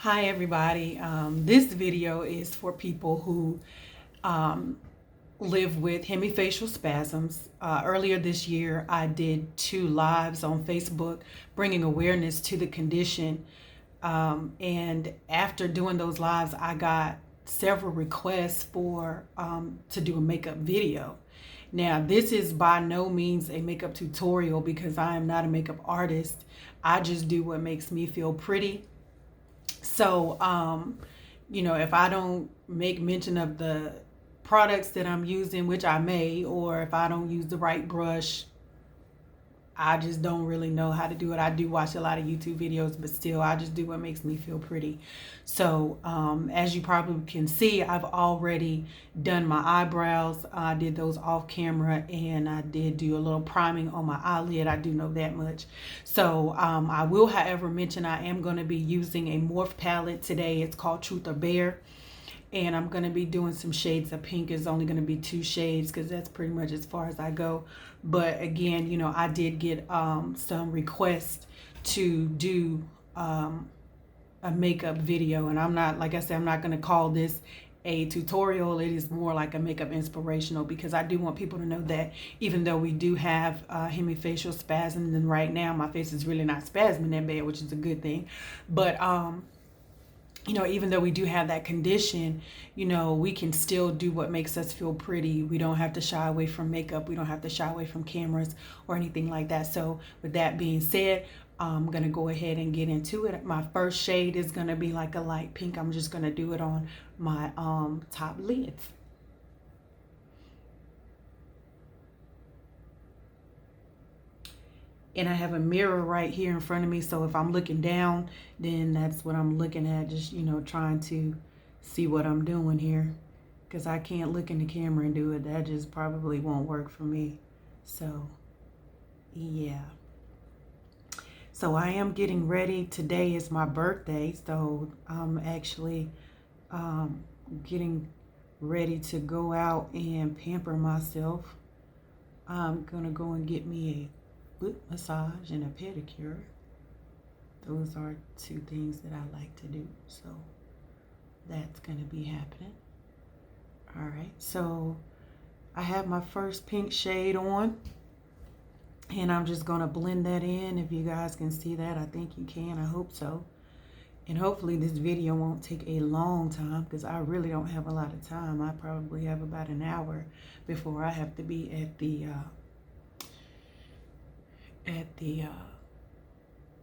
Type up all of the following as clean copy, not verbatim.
Hi everybody. This video is for people who live with hemifacial spasms. Earlier this year, I did 2 lives on Facebook bringing awareness to the condition. And after doing those lives, I got several requests for to do a makeup video. Now, this is by no means a makeup tutorial because I am not a makeup artist. I just do what makes me feel pretty. So, if I don't make mention of the products that I'm using, which I may, or if I don't use the right brush, I just don't really know how to do it. I do watch a lot of YouTube videos, but still, I just do what makes me feel pretty. So, as you probably can see, I've already done my eyebrows. I did those off camera, and I did do a little priming on my eyelid. I do know that much. So, I will, however, mention I am going to be using a Morph palette today. It's called Truth or Bear. And I'm going to be doing some shades of pink. It's only going to be 2 shades because that's pretty much as far as I go. But again, I did get some requests to do a makeup video. And I'm not, like I said, I'm not going to call this a tutorial. It is more like a makeup inspirational because I do want people to know that even though we do have hemifacial spasms, and right now my face is really not spasming that bad, which is a good thing. But even though we do have that condition, we can still do what makes us feel pretty. We don't have to shy away from makeup. We don't have to shy away from cameras or anything like that. So with that being said, I'm going to go ahead and get into it. My first shade is going to be like a light pink. I'm just going to do it on my top lids. And I have a mirror right here in front of me, so if I'm looking down, then that's what I'm looking at, just trying to see what I'm doing here, because I can't look in the camera and do it. That just probably won't work for me. So yeah, so I am getting ready. Today is my birthday, so I'm actually getting ready to go out and pamper myself. I'm gonna go and get me a foot massage and a pedicure. Those are 2 things that I like to do, so that's going to be happening. All right, so I have my first pink shade on, and I'm just going to blend that in. If you guys can see that, I think you can. I hope so. And hopefully this video won't take a long time because I really don't have a lot of time. I probably have about an hour before I have to be at the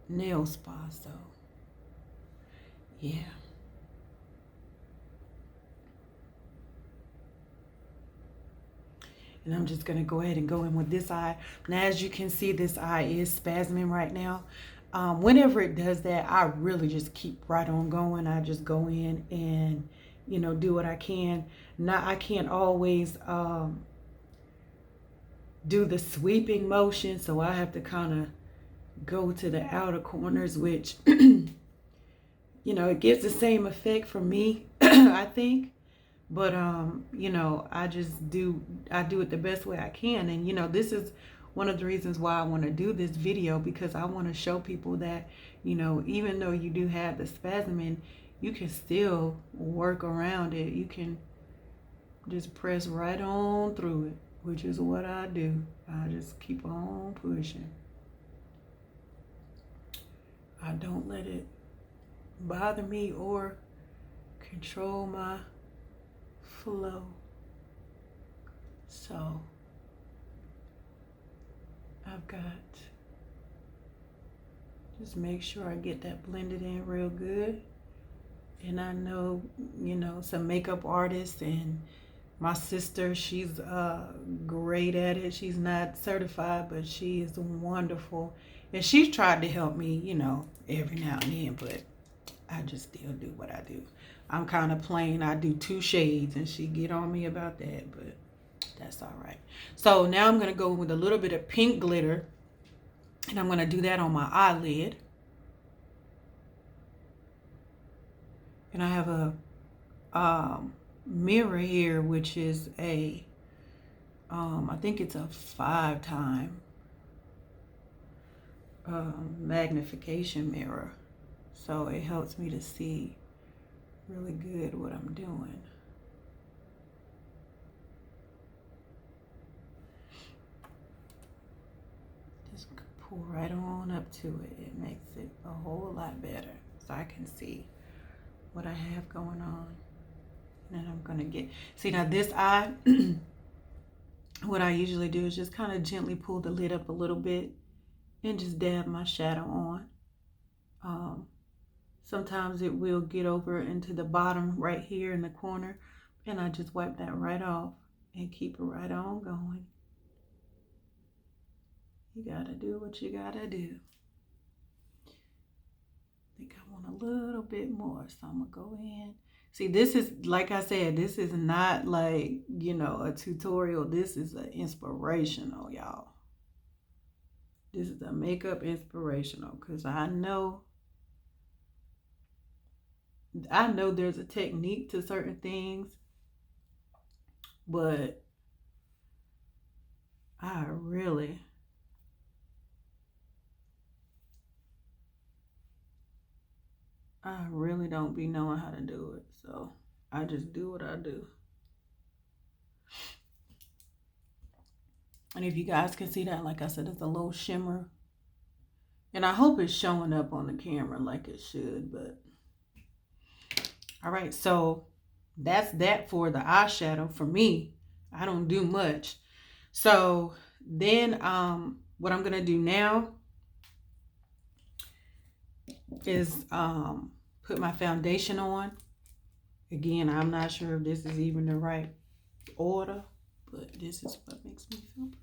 nail spa. So yeah, and I'm just gonna go ahead and go in with this eye. Now, as you can see, this eye is spasming right now. Whenever it does that, I really just keep right on going. I just go in and do what I can. Now, I can't always do the sweeping motion, so I have to kind of go to the outer corners, which it gives the same effect for me. I think, but I do it the best way I can. And this is one of the reasons why I want to do this video, because I want to show people that even though you do have the spasm, you can still work around it. You can just press right on through it, which is what I do. I just keep on pushing. I don't let it bother me or control my flow. So I've got, just make sure I get that blended in real good. And I know, some makeup artists, and my sister, she's great at it. She's not certified, but she is wonderful. And she's tried to help me, every now and then, but I just still do what I do. I'm kind of plain. I do 2 shades, and she get on me about that, but that's all right. So now I'm going to go with a little bit of pink glitter, and I'm going to do that on my eyelid. And I have a mirror here, which is a I think it's a 5-time magnification mirror. So it helps me to see really good what I'm doing. Just pull right on up to it. It makes it a whole lot better so I can see what I have going on. And then I'm gonna get, see now this eye, what I usually do is just kind of gently pull the lid up a little bit and just dab my shadow on. Sometimes it will get over into the bottom right here in the corner, and I just wipe that right off and keep it right on going. You gotta do what you gotta do. I think I want a little bit more, so I'm gonna go in. See, this is, like I said, this is not like, you know, a tutorial. This is an inspirational, y'all. This is a makeup inspirational, because I know there's a technique to certain things, but I really don't be knowing how to do it. So I just do what I do. And if you guys can see that, like I said, it's a little shimmer. And I hope it's showing up on the camera like it should, but. All right, so that's that for the eyeshadow for me. I don't do much. So then what I'm gonna do now is put my foundation on. Again, I'm not sure if this is even the right order, but this is what makes me feel pretty.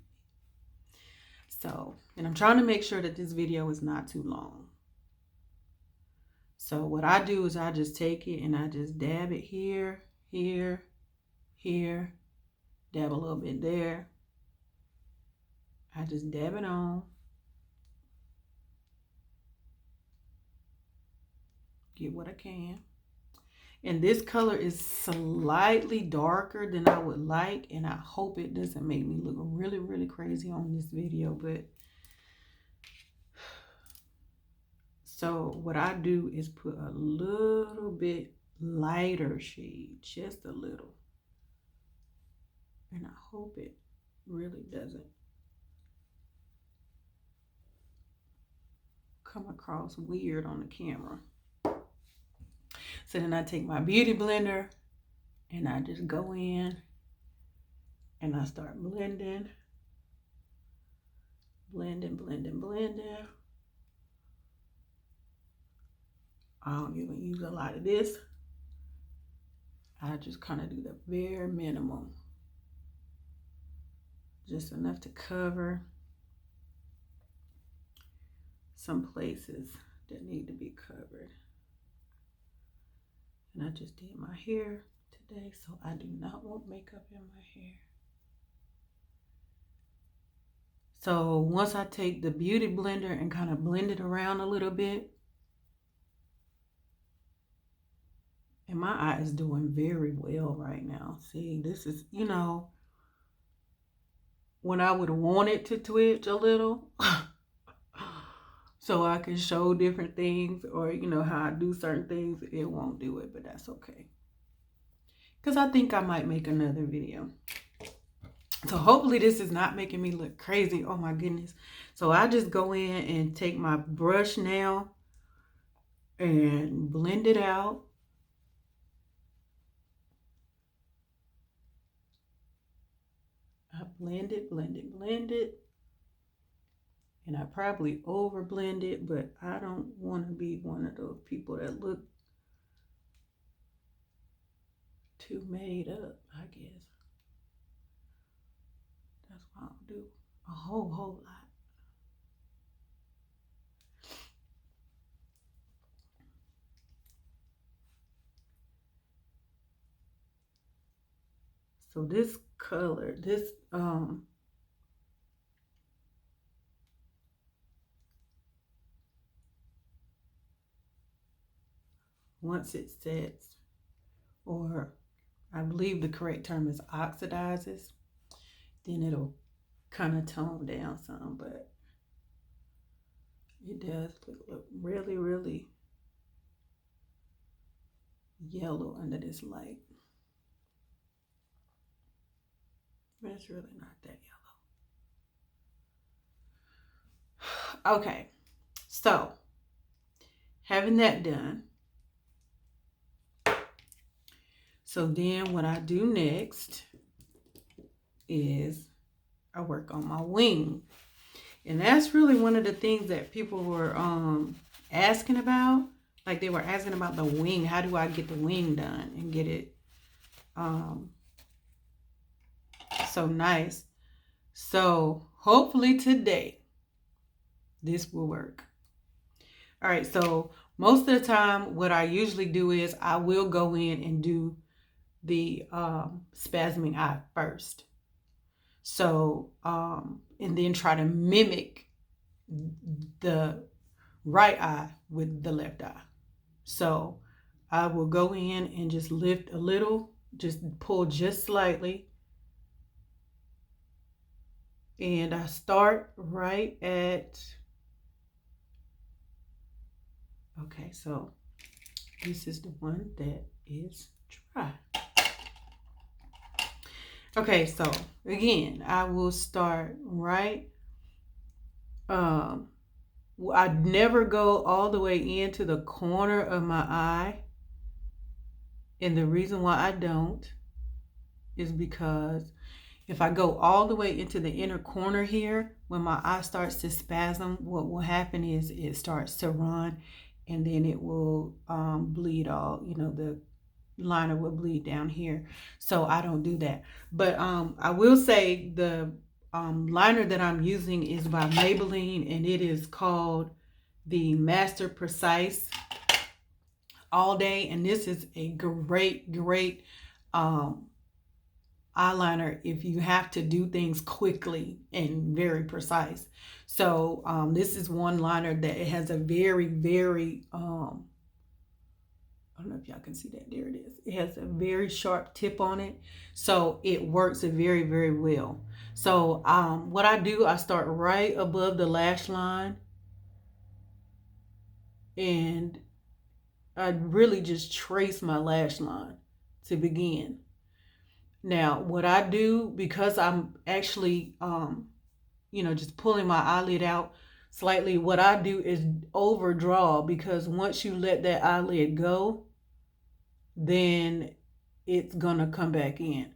So, and I'm trying to make sure that this video is not too long. So what I do is I just take it and I just dab it here, here, here, dab a little bit there. I just dab it on. Get what I can. And this color is slightly darker than I would like, and I hope it doesn't make me look really, really crazy on this video, but so what I do is put a little bit lighter shade, just a little. And I hope it really doesn't come across weird on the camera. So then I take my beauty blender and I just go in and I start blending, blending, blending, blending. I don't even use a lot of this. I just kind of do the bare minimum. Just enough to cover some places that need to be covered. And I just did my hair today, so I do not want makeup in my hair. So once I take the beauty blender and kind of blend it around a little bit, and my eye is doing very well right now. See, this is, you know, when I would want it to twitch a little so I can show different things, or, you know, how I do certain things, it won't do it, but that's okay. Because I think I might make another video. So hopefully this is not making me look crazy. Oh my goodness. So I just go in and take my brush now and blend it out. I blend it, blend it, blend it. And I probably over blend it, but I don't want to be one of those people that look too made up, I guess. That's why I don't do a whole lot. So this color, this once it sets, or I believe the correct term is oxidizes, then it'll kind of tone down some, but it does look really, really yellow under this light. But it's really not that yellow. Okay, so having that done, so then what I do next is I work on my wing. And that's really one of the things that people were asking about. Like, they were asking about the wing. How do I get the wing done and get it so nice? So hopefully today this will work. All right, so most of the time what I usually do is I will go in and do the spasming eye first. So and then try to mimic the right eye with the left eye. So I will go in and just lift a little, just pull just slightly. And I start right at, okay, so this is the one that is dry. Okay, so again, I will start right, I never go all the way into the corner of my eye. And the reason why I don't is because if I go all the way into the inner corner here, when my eye starts to spasm, what will happen is it starts to run, and then it will bleed all, the liner will bleed down here. So I don't do that. But I will say the liner that I'm using is by Maybelline, and it is called the Master Precise All Day. And this is a great eyeliner if you have to do things quickly and very precise. So this is one liner that it has a very I don't know if y'all can see that. There it is. It has a very sharp tip on it. So it works very well. So what I do, I start right above the lash line. And I really just trace my lash line to begin. Now, what I do, because I'm actually, just pulling my eyelid out slightly, what I do is overdraw, because once you let that eyelid go, then it's gonna come back in.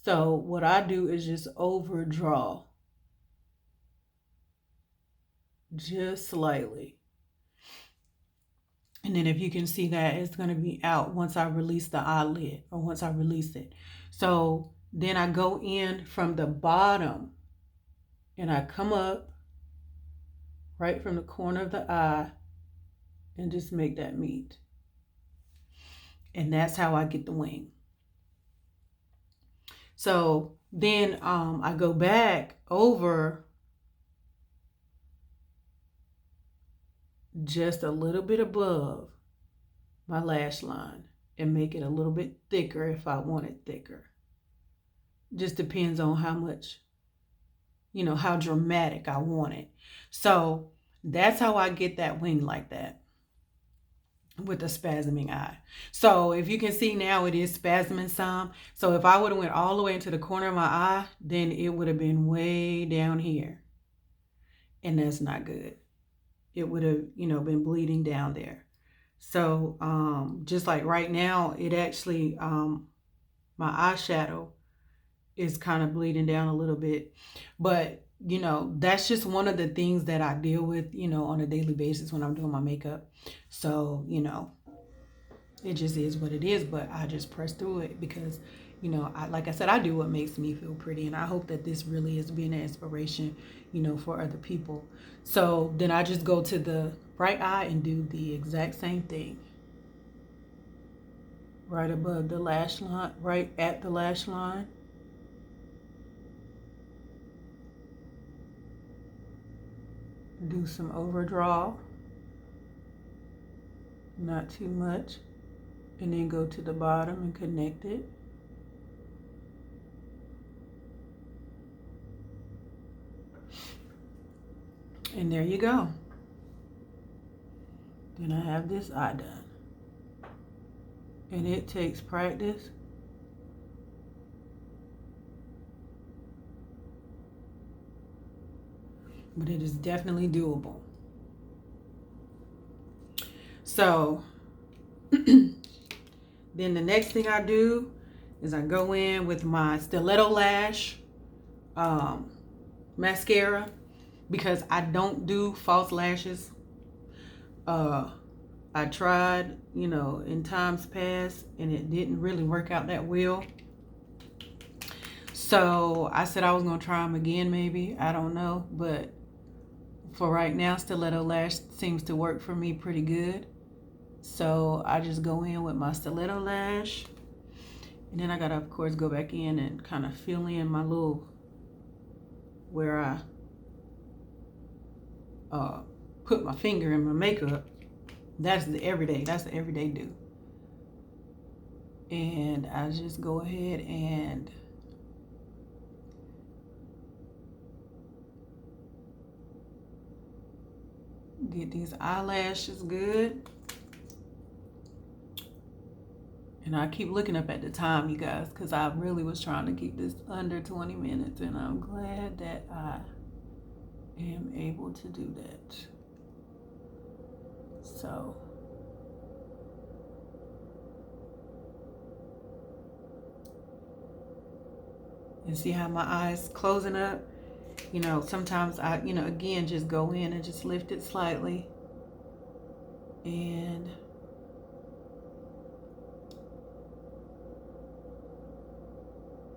So what I do is just overdraw just slightly. And then if you can see that, it's gonna be out once I release the eyelid, or once I release it. So then I go in from the bottom and I come up right from the corner of the eye and just make that meet. And that's how I get the wing. So then I go back over just a little bit above my lash line and make it a little bit thicker if I want it thicker. Just depends on how much, how dramatic I want it. So that's how I get that wing like that, with a spasming eye. So if you can see now, it is spasming some. So if I would have went all the way into the corner of my eye, then it would have been way down here. And that's not good. It would have, been bleeding down there. So just like right now, it actually, my eyeshadow is kind of bleeding down a little bit. But, that's just one of the things that I deal with, on a daily basis when I'm doing my makeup. So, it just is what it is. But I just press through it because, like I said, I do what makes me feel pretty. And I hope that this really is being an inspiration, for other people. So then I just go to the right eye and do the exact same thing. Right above the lash line, right at the lash line. Do some overdraw, not too much, and then go to the bottom and connect it. And there you go. Then I have this eye done. And it takes practice. But it is definitely doable. So then the next thing I do is I go in with my stiletto lash mascara, because I don't do false lashes. I tried, in times past, and it didn't really work out that well. So I said I was gonna try them again, maybe. I don't know, but for right now, stiletto lash seems to work for me pretty good. So I just go in with my stiletto lash, and then I gotta, of course, go back in and kind of fill in my little, where I put my finger in my makeup. That's the everyday do. And I just go ahead and get these eyelashes good. And I keep looking up at the time, you guys, because I really was trying to keep this under 20 minutes, and I'm glad that I am able to do that. So and see how my eyes closing up? Sometimes I, again, just go in and just lift it slightly and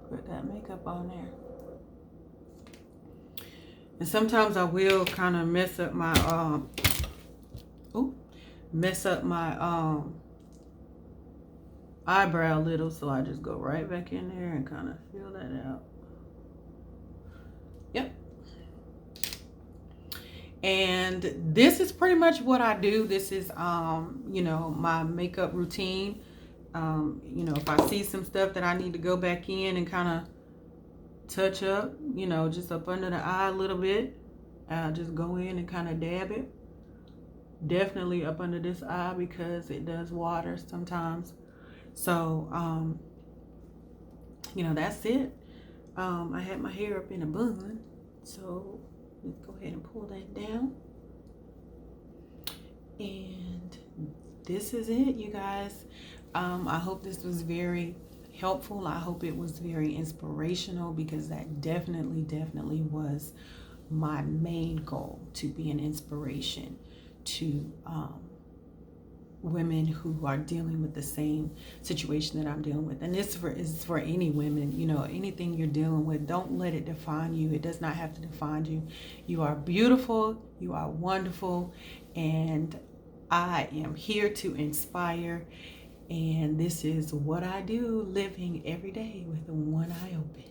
put that makeup on there. And sometimes I will kind of mess up my eyebrow a little, so I just go right back in there and kind of fill that out. Yep. And this is pretty much what I do. This is my makeup routine. If I see some stuff that I need to go back in and kind of touch up, just up under the eye a little bit, I'll just go in and kind of dab it. Definitely up under this eye, because it does water sometimes. So that's it. I had my hair up in a bun, so let's go ahead and pull that down. And this is it, you guys. I hope this was very helpful. I hope it was very inspirational, because that definitely was my main goal, to be an inspiration to women who are dealing with the same situation that I'm dealing with. And this is for any women, anything you're dealing with, don't let it define you. It does not have to define you. You are beautiful, you are wonderful, and I am here to inspire. And this is what I do, living every day with one eye open.